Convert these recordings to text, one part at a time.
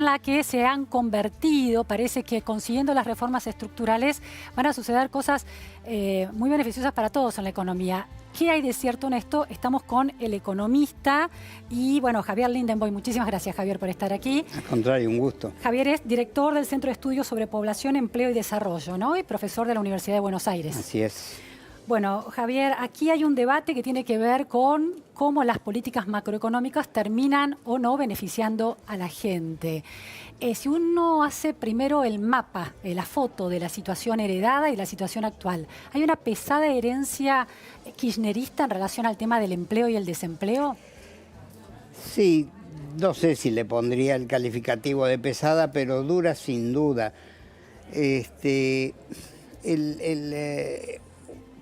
la que se han convertido, parece que consiguiendo las reformas estructurales van a suceder cosas muy beneficiosas para todos en la economía. ¿Qué hay de cierto en esto? Estamos con el economista y, bueno, Javier Lindenboy. Muchísimas gracias, Javier, por estar aquí. Al contrario, un gusto. Javier es director del Centro de Estudios sobre Población, Empleo y Desarrollo, ¿no? Y profesor de la Universidad de Buenos Aires. Así es. Bueno, Javier, aquí hay un debate que tiene que ver con cómo las políticas macroeconómicas terminan o no beneficiando a la gente. Si uno hace primero el mapa, la foto de la situación heredada y la situación actual, ¿hay una pesada herencia kirchnerista en relación al tema del empleo y el desempleo? Sí, no sé si le pondría el calificativo de pesada, pero dura sin duda.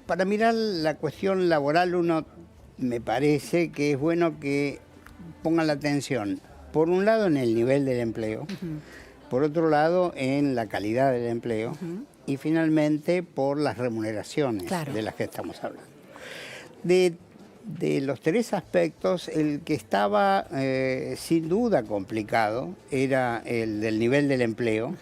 Para mirar la cuestión laboral, uno me parece que es bueno que ponga la atención, por un lado, en el nivel del empleo, por otro lado, en la calidad del empleo, y finalmente por las remuneraciones de las que estamos hablando. De los tres aspectos, el que estaba sin duda complicado era el del nivel del empleo,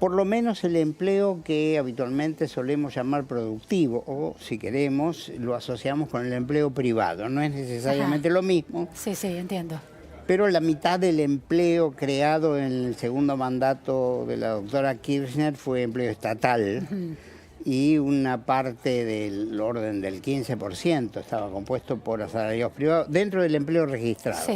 por lo menos el empleo que habitualmente solemos llamar productivo, o si queremos, lo asociamos con el empleo privado. No es necesariamente lo mismo. Sí, sí, entiendo. Pero la mitad del empleo creado en el segundo mandato de la doctora Kirchner fue empleo estatal, y una parte del orden del 15% estaba compuesto por asalariados privados dentro del empleo registrado.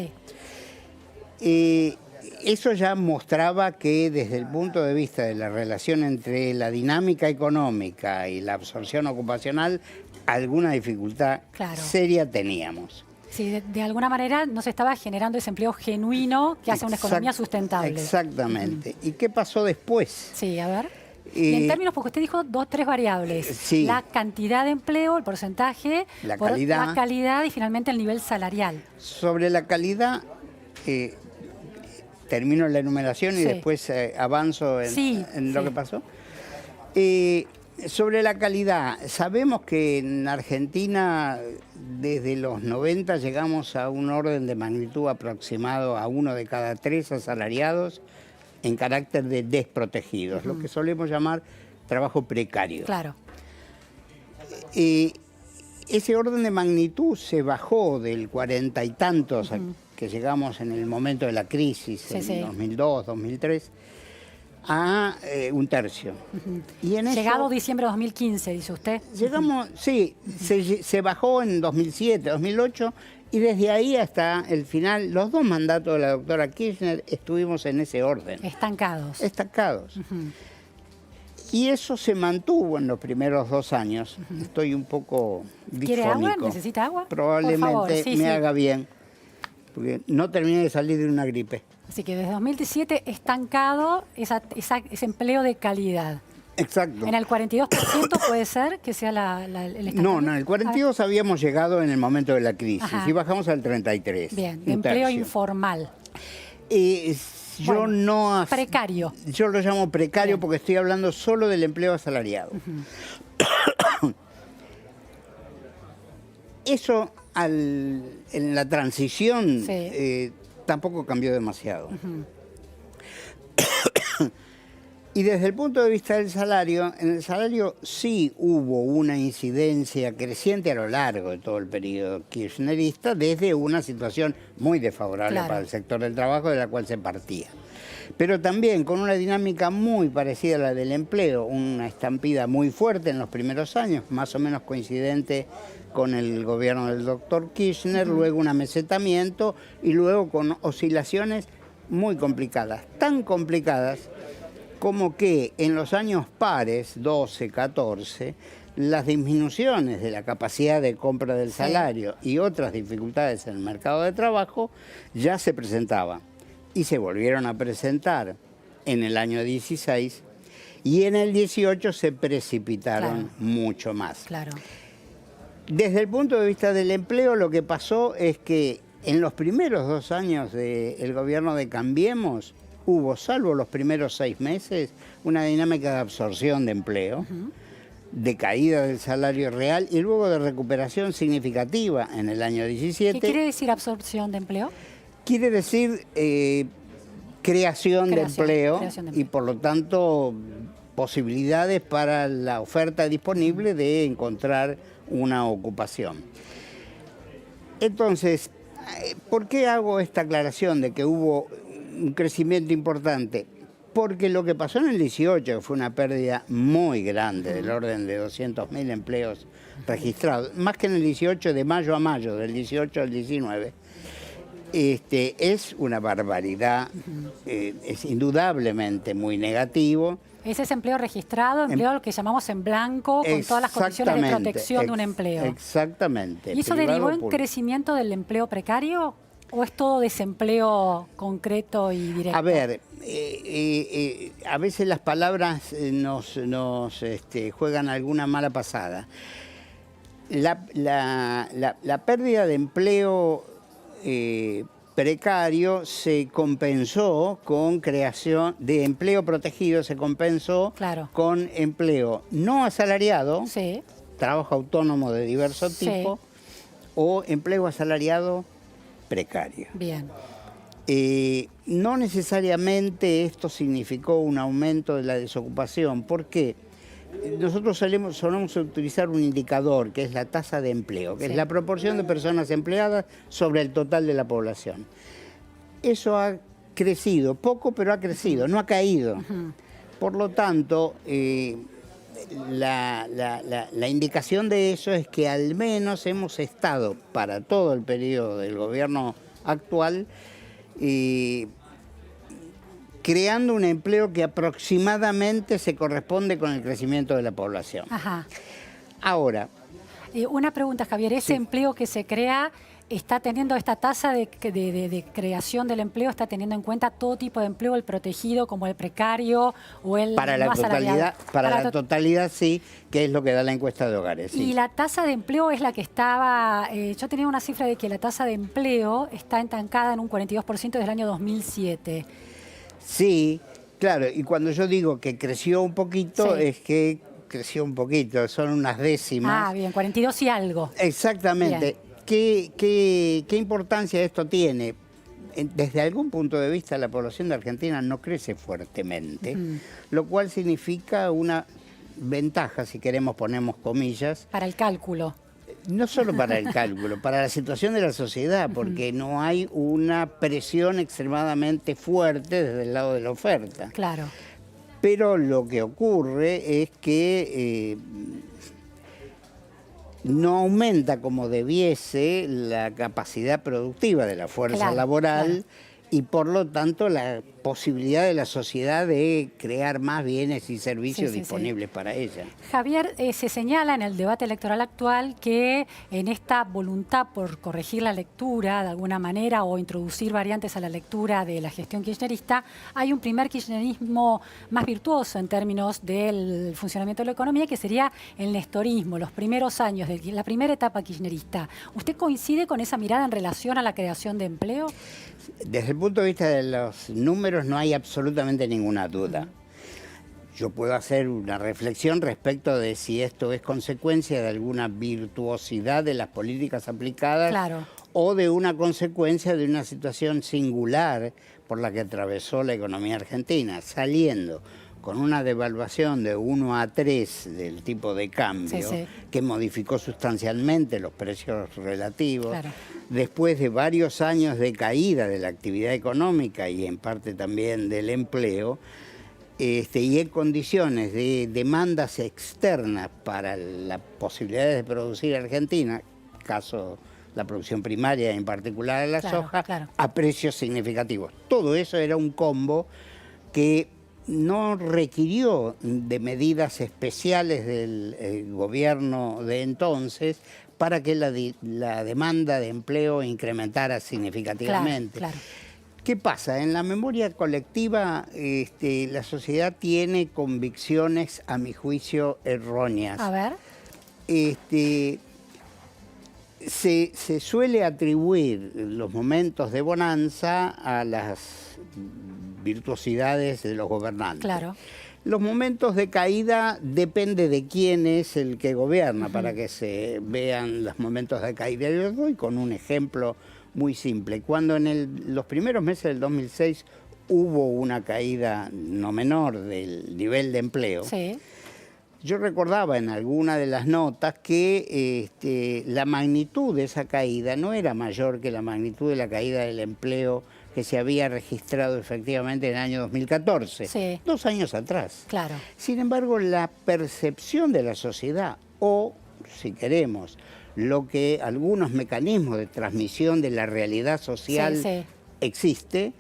Sí. Eso ya mostraba que desde el punto de vista de la relación entre la dinámica económica y la absorción ocupacional, alguna dificultad seria teníamos. Sí, de alguna manera no se estaba generando ese empleo genuino que hace una economía sustentable. Exactamente. ¿Y qué pasó después? Sí, a ver. Y en términos, porque usted dijo tres variables. Sí. La cantidad de empleo, el porcentaje, la calidad y finalmente el nivel salarial. Sobre la calidad, termino la enumeración y después avanzo en lo que pasó. Sobre la calidad, sabemos que en Argentina desde los 90 llegamos a un orden de magnitud aproximado a 1 de cada 3 asalariados en carácter de desprotegidos, lo que solemos llamar trabajo precario. Claro. Ese orden de magnitud se bajó del 40 y tantos que llegamos en el momento de la crisis, en 2002, 2003, a un tercio. Y en llegado diciembre de 2015, dice usted. Llegamos, sí, se bajó en 2007, 2008, y desde ahí hasta el final, los dos mandatos de la doctora Kirchner estuvimos en ese orden. Estancados. Estancados. Y eso se mantuvo en los primeros 2 años. Estoy un poco disfónico. ¿Quiere agua? ¿Necesita agua? Probablemente me haga bien, porque no terminé de salir de una gripe. Así que desde 2017 estancado ese empleo de calidad. Exacto. ¿En el 42% puede ser que sea el estancamiento? No, en el 42 habíamos llegado en el momento de la crisis y bajamos al 33. Bien, de empleo informal. Precario. Yo lo llamo precario porque estoy hablando solo del empleo asalariado. Eso en la transición tampoco cambió demasiado. Y desde el punto de vista del salario, en el salario sí hubo una incidencia creciente a lo largo de todo el periodo kirchnerista, desde una situación muy desfavorable para el sector del trabajo de la cual se partía. Pero también con una dinámica muy parecida a la del empleo, una estampida muy fuerte en los primeros años, más o menos coincidente con el gobierno del doctor Kirchner, luego un amesetamiento y luego con oscilaciones muy complicadas, tan complicadas como que en los años pares, 12, 14, las disminuciones de la capacidad de compra del salario y otras dificultades en el mercado de trabajo ya se presentaban y se volvieron a presentar en el año 16 y en el 18 se precipitaron mucho más. Desde el punto de vista del empleo, lo que pasó es que en los primeros 2 años del gobierno de Cambiemos, hubo, salvo los primeros 6 meses, una dinámica de absorción de empleo, de caída del salario real y luego de recuperación significativa en el año 17. ¿Qué quiere decir absorción de empleo? Quiere decir creación de empleo creación de y empleo. por lo tanto posibilidades para la oferta disponible de encontrar una ocupación. Entonces, ¿por qué hago esta aclaración de que hubo un crecimiento importante? Porque lo que pasó en el 18, que fue una pérdida muy grande, del orden de 200.000 empleos registrados, más que en el 18, de mayo a mayo, del 18 al 19, es una barbaridad, es indudablemente muy negativo. Es ese empleo registrado, empleo que llamamos en blanco, con todas las condiciones de protección de un empleo. Exactamente. ¿Y eso derivó en crecimiento del empleo precario o es todo desempleo concreto y directo? A ver, a veces las palabras nos juegan alguna mala pasada. La pérdida de empleo precario se compensó con creación de empleo protegido, se compensó con empleo no asalariado, sí, trabajo autónomo de diverso tipo, o empleo asalariado precario. Bien. No necesariamente esto significó un aumento de la desocupación. ¿Por qué? Nosotros solemos utilizar un indicador que es la tasa de empleo, que es la proporción de personas empleadas sobre el total de la población. Eso ha crecido, poco pero ha crecido, no ha caído. Por lo tanto, la indicación de eso es que al menos hemos estado para todo el periodo del gobierno actual creando un empleo que aproximadamente se corresponde con el crecimiento de la población. Ajá. Ahora. Una pregunta, Javier. ¿Ese empleo que se crea está teniendo esta tasa de creación del empleo, está teniendo en cuenta todo tipo de empleo, el protegido como el precario o el para no la asalariado? totalidad, para la totalidad sí, que es lo que da la encuesta de hogares. Sí. Y la tasa de empleo es la que estaba, yo tenía una cifra de que la tasa de empleo está entancada en un 42% desde el año 2007. Sí, claro, y cuando yo digo que creció un poquito, es que creció un poquito, son unas décimas. Ah, bien, 42 y algo. Exactamente. ¿Qué importancia esto tiene? Desde algún punto de vista, la población de Argentina no crece fuertemente, lo cual significa una ventaja, si queremos ponemos comillas. Para el cálculo. No solo para el cálculo, para la situación de la sociedad, porque no hay una presión extremadamente fuerte desde el lado de la oferta. Claro. Pero lo que ocurre es que no aumenta como debiese la capacidad productiva de la fuerza laboral y por lo tanto la posibilidad de la sociedad de crear más bienes y servicios disponibles para ella. Javier, se señala en el debate electoral actual que en esta voluntad por corregir la lectura de alguna manera o introducir variantes a la lectura de la gestión kirchnerista, hay un primer kirchnerismo más virtuoso en términos del funcionamiento de la economía, que sería el nestorismo, los primeros años de la primera etapa kirchnerista. ¿Usted coincide con esa mirada en relación a la creación de empleo? Desde el punto de vista de los números no hay absolutamente ninguna duda. Yo puedo hacer una reflexión respecto de si esto es consecuencia de alguna virtuosidad de las políticas aplicadas o de una consecuencia de una situación singular por la que atravesó la economía argentina, saliendo con una devaluación de 1 a 3 del tipo de cambio, que modificó sustancialmente los precios relativos, después de varios años de caída de la actividad económica y en parte también del empleo, y en condiciones de demandas externas para las posibilidades de producir Argentina, caso la producción primaria, en particular la soja, a precios significativos. Todo eso era un combo que no requirió de medidas especiales del gobierno de entonces para que la demanda de empleo incrementara significativamente. ¿Qué pasa? En la memoria colectiva la sociedad tiene convicciones, a mi juicio, erróneas. A ver. Se suele atribuir los momentos de bonanza a las virtuosidades de los gobernantes. Los momentos de caída depende de quién es el que gobierna, para que se vean los momentos de caída. Yo doy con un ejemplo muy simple. Cuando en los primeros meses del 2006 hubo una caída no menor del nivel de empleo. Sí. Yo recordaba en alguna de las notas que la magnitud de esa caída no era mayor que la magnitud de la caída del empleo que se había registrado efectivamente en el año 2014, Sí. 2 años atrás. Claro. Sin embargo, la percepción de la sociedad, o, si queremos, lo que algunos mecanismos de transmisión de la realidad social Sí. existe,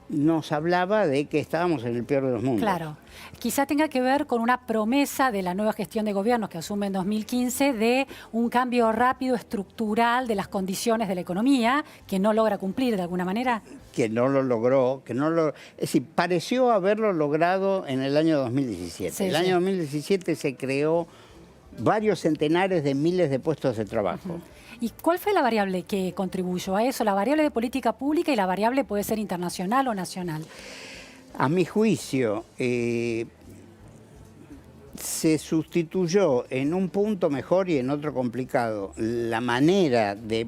nos hablaba de que estábamos en el peor de los mundos. Claro. Quizá tenga que ver con una promesa de la nueva gestión de gobiernos que asume en 2015 de un cambio rápido, estructural de las condiciones de la economía, que no logra cumplir de alguna manera. Que no lo logró, es decir, pareció haberlo logrado en el año 2017. Sí, el sí. año 2017 se creó varios centenares de miles de puestos de trabajo. ¿Y cuál fue la variable que contribuyó a eso? La variable de política pública y la variable puede ser internacional o nacional. A mi juicio, se sustituyó en un punto mejor y en otro complicado la manera de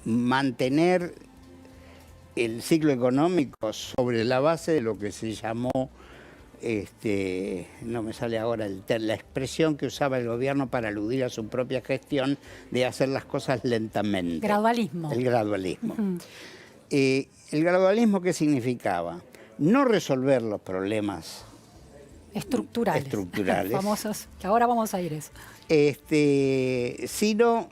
mantener el ciclo económico sobre la base de lo que se llamó, no me sale ahora la expresión que usaba el gobierno para aludir a su propia gestión de hacer las cosas lentamente. Gradualismo. El gradualismo. ¿El gradualismo qué significaba? No resolver los problemas Estructurales. Famosos, que ahora vamos a ir eso. Sino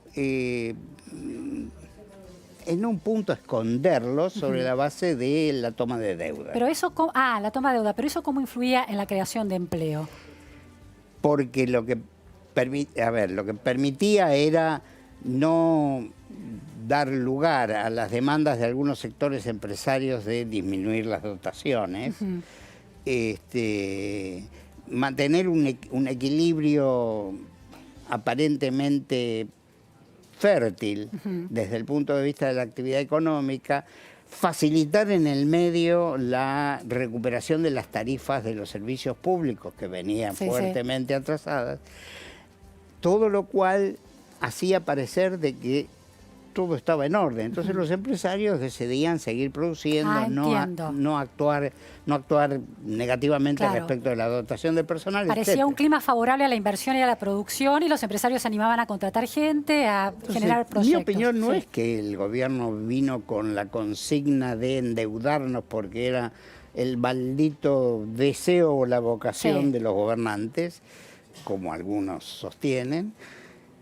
en un punto esconderlos sobre la base de la toma de deuda. Pero eso, la toma de deuda, pero eso cómo influía en la creación de empleo. Porque lo que permitía era no dar lugar a las demandas de algunos sectores empresarios de disminuir las dotaciones, mantener un equilibrio aparentemente fértil desde el punto de vista de la actividad económica, facilitar en el medio la recuperación de las tarifas de los servicios públicos que venían fuertemente atrasadas, todo lo cual hacía parecer de que todo estaba en orden. Entonces los empresarios decidían seguir produciendo, no actuar negativamente respecto de la dotación de personal. Parecía etcétera. un clima favorable a la inversión y a la producción y los empresarios se animaban a contratar gente, a generar proyectos. Mi opinión no es que el gobierno vino con la consigna de endeudarnos porque era el maldito deseo o la vocación de los gobernantes, como algunos sostienen,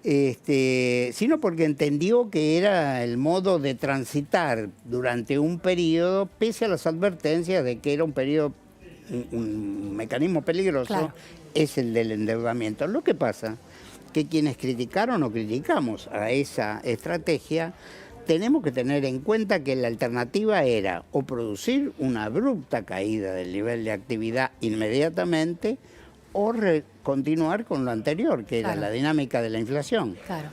sino porque entendió que era el modo de transitar durante un periodo, pese a las advertencias de que era un periodo, un mecanismo peligroso, es el del endeudamiento. Lo que pasa que quienes criticaron o criticamos a esa estrategia, tenemos que tener en cuenta que la alternativa era o producir una abrupta caída del nivel de actividad inmediatamente, o continuar con lo anterior, que era la dinámica de la inflación. Claro.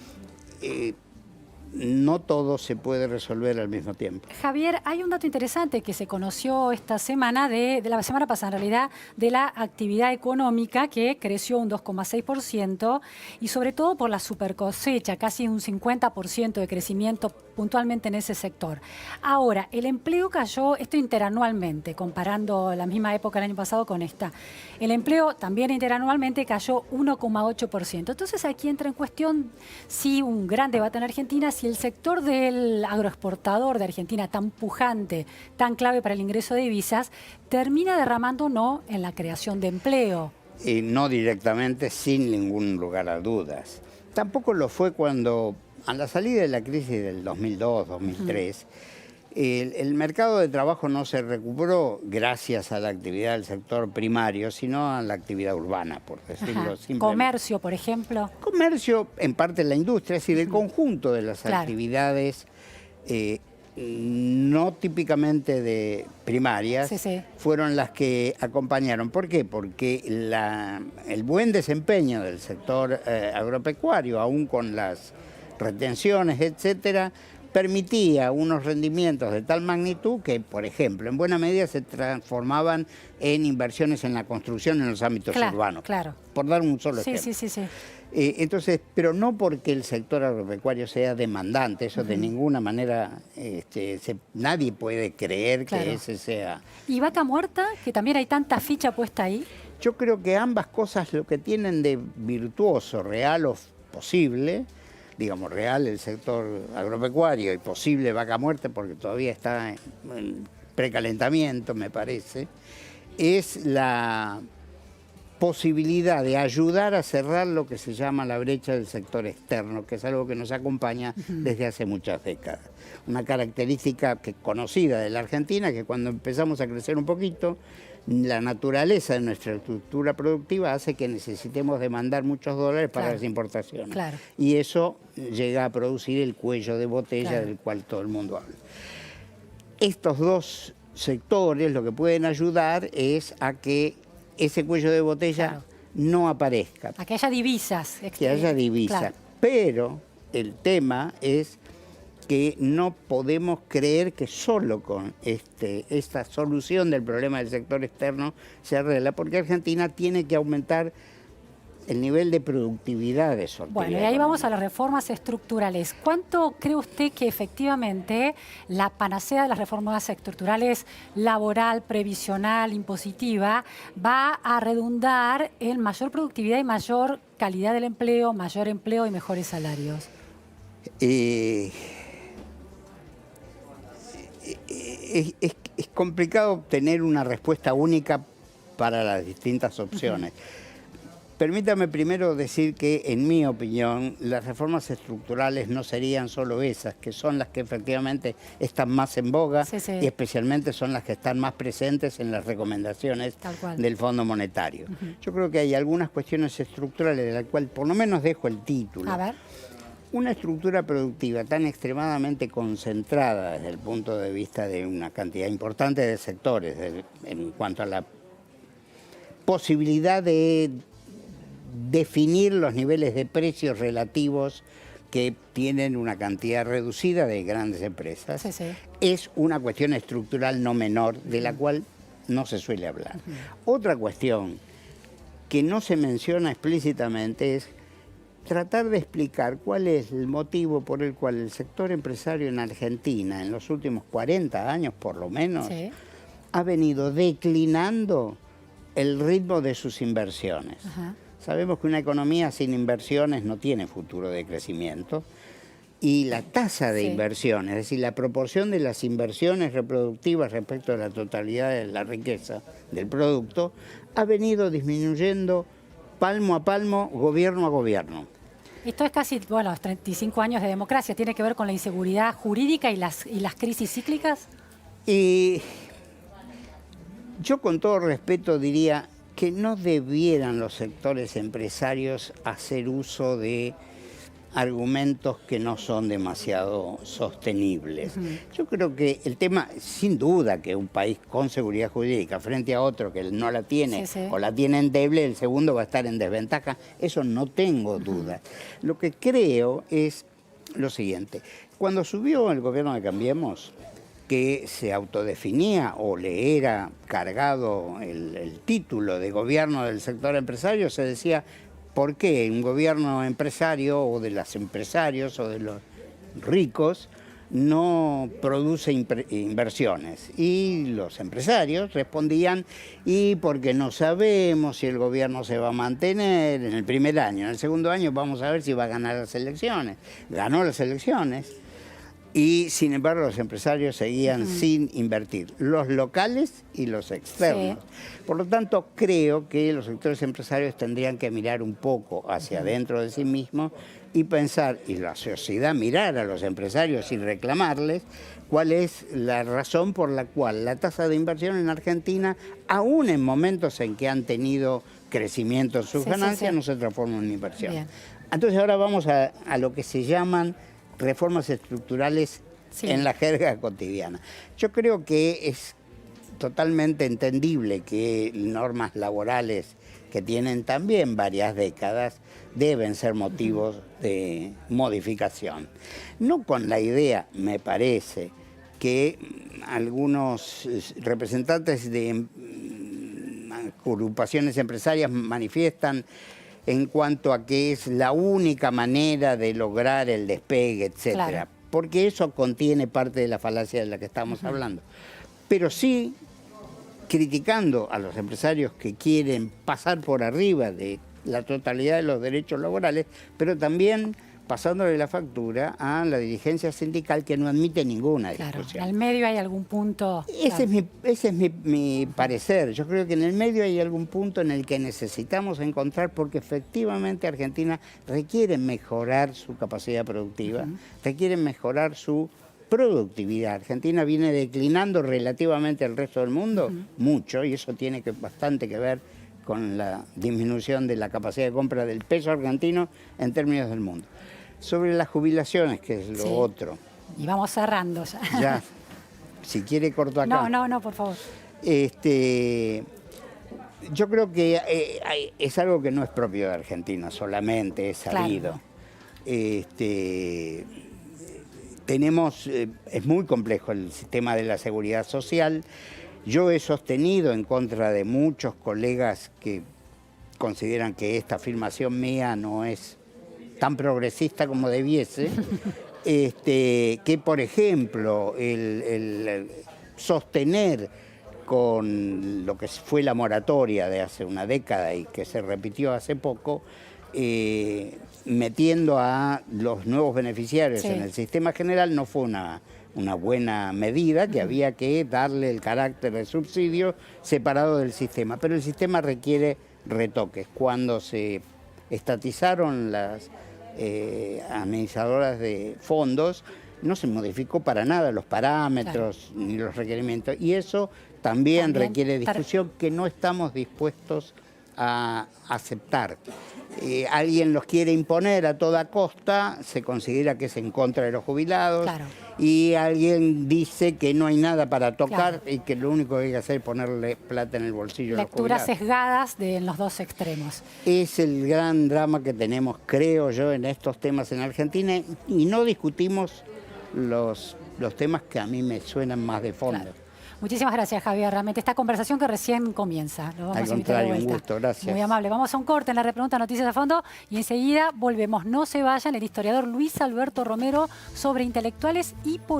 No todo se puede resolver al mismo tiempo. Javier, hay un dato interesante que se conoció esta semana, de la semana pasada en realidad, de la actividad económica que creció un 2,6% y sobre todo por la supercosecha, casi un 50% de crecimiento puntualmente en ese sector. Ahora, el empleo cayó, esto interanualmente, comparando la misma época del año pasado con esta. El empleo también interanualmente cayó 1,8%. Entonces aquí entra en cuestión, sí, un gran debate en Argentina, si el sector del agroexportador de Argentina, tan pujante, tan clave para el ingreso de divisas, termina derramando o no en la creación de empleo. No directamente, sin ningún lugar a dudas. Tampoco lo fue cuando, a la salida de la crisis del 2002, 2003, el mercado de trabajo no se recuperó gracias a la actividad del sector primario, sino a la actividad urbana, por decirlo simplemente. Comercio, por ejemplo. Comercio, en parte la industria, es decir, el conjunto de las actividades no típicamente de primarias, fueron las que acompañaron. ¿Por qué? Porque el buen desempeño del sector agropecuario, aún con las retenciones, etcétera, permitía unos rendimientos de tal magnitud que, por ejemplo, en buena medida se transformaban en inversiones en la construcción en los ámbitos urbanos. Claro. Por dar un solo ejemplo. Sí. Entonces, pero no porque el sector agropecuario sea demandante, eso de ninguna manera, nadie puede creer que ese sea... ¿Y Vaca Muerta, que también hay tanta ficha puesta ahí? Yo creo que ambas cosas lo que tienen de virtuoso, real o posible, digamos real el sector agropecuario y posible Vaca Muerta, porque todavía está en precalentamiento, me parece, es la posibilidad de ayudar a cerrar lo que se llama la brecha del sector externo, que es algo que nos acompaña desde hace muchas décadas. Una característica conocida de la Argentina, que cuando empezamos a crecer un poquito, la naturaleza de nuestra estructura productiva hace que necesitemos demandar muchos dólares para las importaciones. Y eso llega a producir el cuello de botella del cual todo el mundo habla. Estos dos sectores lo que pueden ayudar es a que ese cuello de botella no aparezca. A que haya divisas. Que haya divisas. Pero el tema es que no podemos creer que solo con esta solución del problema del sector externo se arregla, porque Argentina tiene que aumentar el nivel de productividad de su actividad. Bueno, y ahí vamos a las reformas estructurales. ¿Cuánto cree usted que efectivamente la panacea de las reformas estructurales laboral, previsional, impositiva, va a redundar en mayor productividad y mayor calidad del empleo, mayor empleo y mejores salarios? Es complicado tener una respuesta única para las distintas opciones. Permítame primero decir que, en mi opinión, las reformas estructurales no serían solo esas, que son las que efectivamente están más en boga y especialmente son las que están más presentes en las recomendaciones del Fondo Monetario. Yo creo que hay algunas cuestiones estructurales de las cuales por lo menos dejo el título. A ver. Una estructura productiva tan extremadamente concentrada desde el punto de vista de una cantidad importante de sectores, en cuanto a la posibilidad de definir los niveles de precios relativos que tienen una cantidad reducida de grandes empresas, es una cuestión estructural no menor de la cual no se suele hablar. Otra cuestión que no se menciona explícitamente es tratar de explicar cuál es el motivo por el cual el sector empresario en Argentina, en los últimos 40 años por lo menos, ha venido declinando el ritmo de sus inversiones. Sabemos que una economía sin inversiones no tiene futuro de crecimiento y la tasa de inversión, es decir, la proporción de las inversiones reproductivas respecto a la totalidad de la riqueza del producto, ha venido disminuyendo palmo a palmo, gobierno a gobierno. Esto es casi, bueno, 35 años de democracia. ¿Tiene que ver con la inseguridad jurídica y las crisis cíclicas? Y yo con todo respeto diría que no debieran los sectores empresarios hacer uso de argumentos que no son demasiado sostenibles. Yo creo que el tema, sin duda, que un país con seguridad jurídica frente a otro que no la tiene o la tiene endeble, el segundo va a estar en desventaja, eso no tengo duda. Lo que creo es lo siguiente: cuando subió el gobierno de Cambiemos, que se autodefinía o le era cargado el título de gobierno del sector empresario, se decía: ¿por qué un gobierno empresario o de los empresarios o de los ricos no produce inversiones? Y los empresarios respondían: y porque no sabemos si el gobierno se va a mantener en el primer año, en el segundo año vamos a ver si va a ganar las elecciones. Ganó las elecciones y sin embargo los empresarios seguían sin invertir, los locales y los externos. Por lo tanto, creo que los sectores empresarios tendrían que mirar un poco hacia adentro de sí mismos y pensar, y la sociedad mirar a los empresarios y reclamarles cuál es la razón por la cual la tasa de inversión en Argentina, aún en momentos en que han tenido crecimiento en sus ganancias, no se transforma en inversión. Entonces ahora vamos a lo que se llaman reformas estructurales en la jerga cotidiana. Yo creo que es totalmente entendible que normas laborales que tienen también varias décadas deben ser motivos de modificación. No con la idea, me parece, que algunos representantes de agrupaciones empresarias manifiestan en cuanto a que es la única manera de lograr el despegue, etcétera. Claro. Porque eso contiene parte de la falacia de la que estamos hablando. Pero sí criticando a los empresarios que quieren pasar por arriba de la totalidad de los derechos laborales, pero también pasándole la factura a la dirigencia sindical que no admite ninguna discusión. Claro, ¿al medio hay algún punto? Ese es mi parecer. Yo creo que en el medio hay algún punto en el que necesitamos encontrar, porque efectivamente Argentina requiere mejorar su capacidad productiva, requiere mejorar su productividad. Argentina viene declinando relativamente al resto del mundo mucho, y eso tiene bastante que ver con la disminución de la capacidad de compra del peso argentino en términos del mundo. Sobre las jubilaciones, que es lo otro. Y vamos cerrando ya. Ya, si quiere corto acá. No, por favor. Yo creo que es algo que no es propio de Argentina solamente, es sabido. Claro. Tenemos, es muy complejo el sistema de la seguridad social. Yo he sostenido en contra de muchos colegas que consideran que esta afirmación mía no es tan progresista como debiese, que por ejemplo el sostener con lo que fue la moratoria de hace una década y que se repitió hace poco, metiendo a los nuevos beneficiarios en el sistema general, no fue una buena medida, que había que darle el carácter de subsidio separado del sistema. Pero el sistema requiere retoques. Cuando se estatizaron las administradoras de fondos, no se modificó para nada los parámetros ni los requerimientos. Y eso también requiere discusión que no estamos dispuestos a aceptar. Alguien los quiere imponer a toda costa, se considera que es en contra de los jubilados, y alguien dice que no hay nada para tocar y que lo único que hay que hacer es ponerle plata en el bolsillo a los jubilados. Lecturas sesgadas en los dos extremos. Es el gran drama que tenemos, creo yo, en estos temas en Argentina, y no discutimos los temas que a mí me suenan más de fondo. Claro. Muchísimas gracias, Javier. Realmente esta conversación que recién comienza. Lo vamos Al contrario, un gusto, gracias. Muy amable. Vamos a un corte en la repregunta Noticias a Fondo y enseguida volvemos. No se vayan, el historiador Luis Alberto Romero sobre intelectuales y políticos.